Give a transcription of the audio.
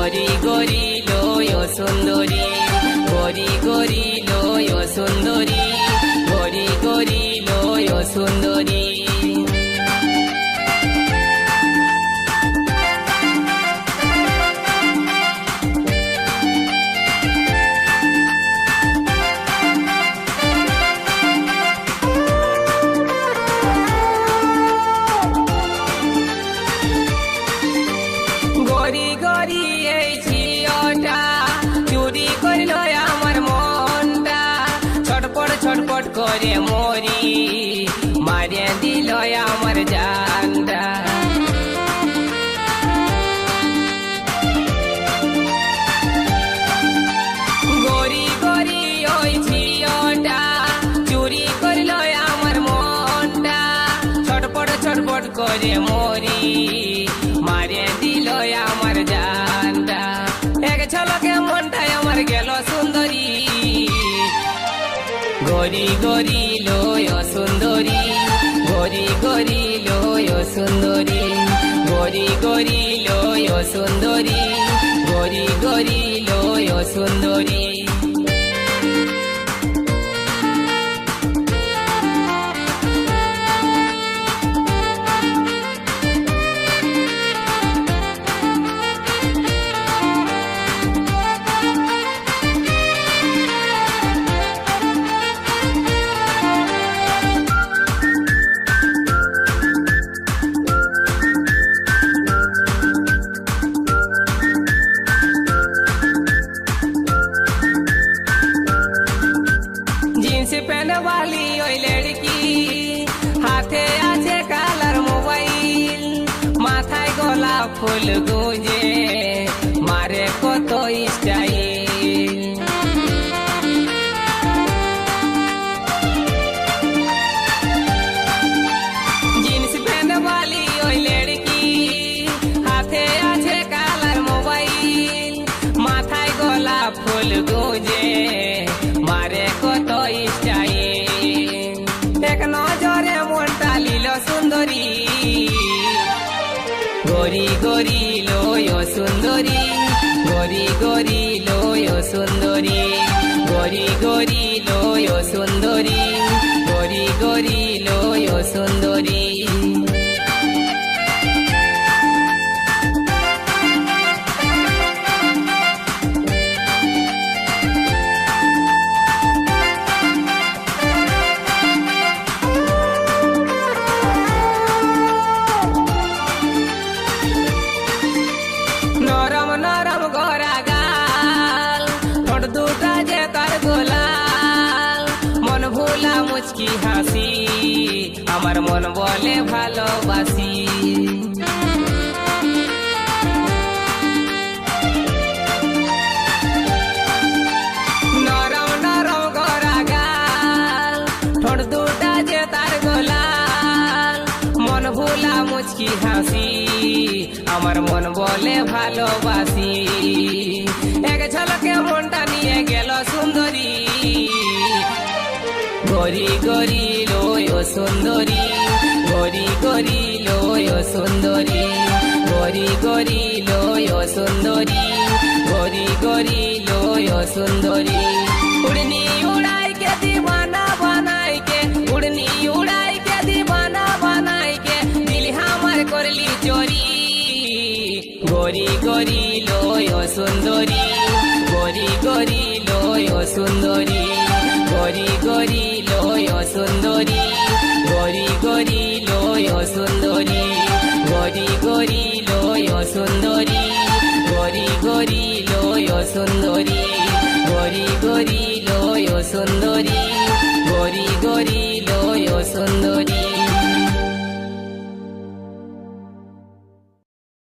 গরি গরি লয় সুন্দরী, গরি গরি লয় সুন্দরী, গরি গরি লয় সুন্দরী। গরি গরি এই ঝিওটা চুরি করল আমার মনটা, ছটপট ছটপট করে মরি, মারিয়ে দিল আমার জানটা। গরি গরি ওই ঝিওটা চুরি করল আমার মনটা, ছটপট ছটপট করে মরি, মারিয়ে দিল আমার জানটা। এক ঝলকে মনটাই আমার গেল সুন্দরী, গরি গরি লয় সুন্দরী, গরি গরি লয় সুন্দরী, গরি গরি লয় সুন্দরী, গরি গরি লয় সুন্দরী। जींस पहन वाली ओई लड़की, हाथे आछे कालार मोबाइल, माथाय गोलाप फुल गुंजे, मारे कत स्टाइल। जींस पहन वाली ओई लड़की, हाथे आछे कालार मोबाइल, माथाय गोलाप फुल गुंजे, मारे कत स्टाइल। एक नजरे মনটা লীল সুন্দরী, গরি গরি লয় সুন্দরী, গরি গরি লয় সুন্দরী, গরি গরি লয় সুন্দরী, গরি গরি লয় সুন্দরী। নরম নরম গড়া গাল, ঠোঁট দুটা যে তার গোলাল, মন ভোলা মুচকি হাসি, আমার মন বলে ভালোবাসি। নরম নরম গড়া গাল, ঠোঁট দুটা যে তার গোলাল, মন ভোলা মুচকি হাসি, আমার মন বলে ভালোবাসি। এক ঝলকে মনটা নিয়ে গেল সুন্দরী, গরি গরি লয় সুন্দরী, গরি গরি লয় সুন্দরী, গরি গরি লয় সুন্দরী, গরি গরি লয় সুন্দরী। উড়নি উড়াই के दीवाना बनाई के, उड़नी उड़ाई के दीवाना बनाई के, दिल हमार करली चोरी, গরি গরি লয় সুন্দরী, গরি গরি লয় সুন্দরী, গরি গরি লয় সুন্দরী, গরি গরি লয় সুন্দরী, গরি গরি লয় সুন্দরী, গরি গরি লয় সুন্দরী, গরি গরি লয় সুন্দরী।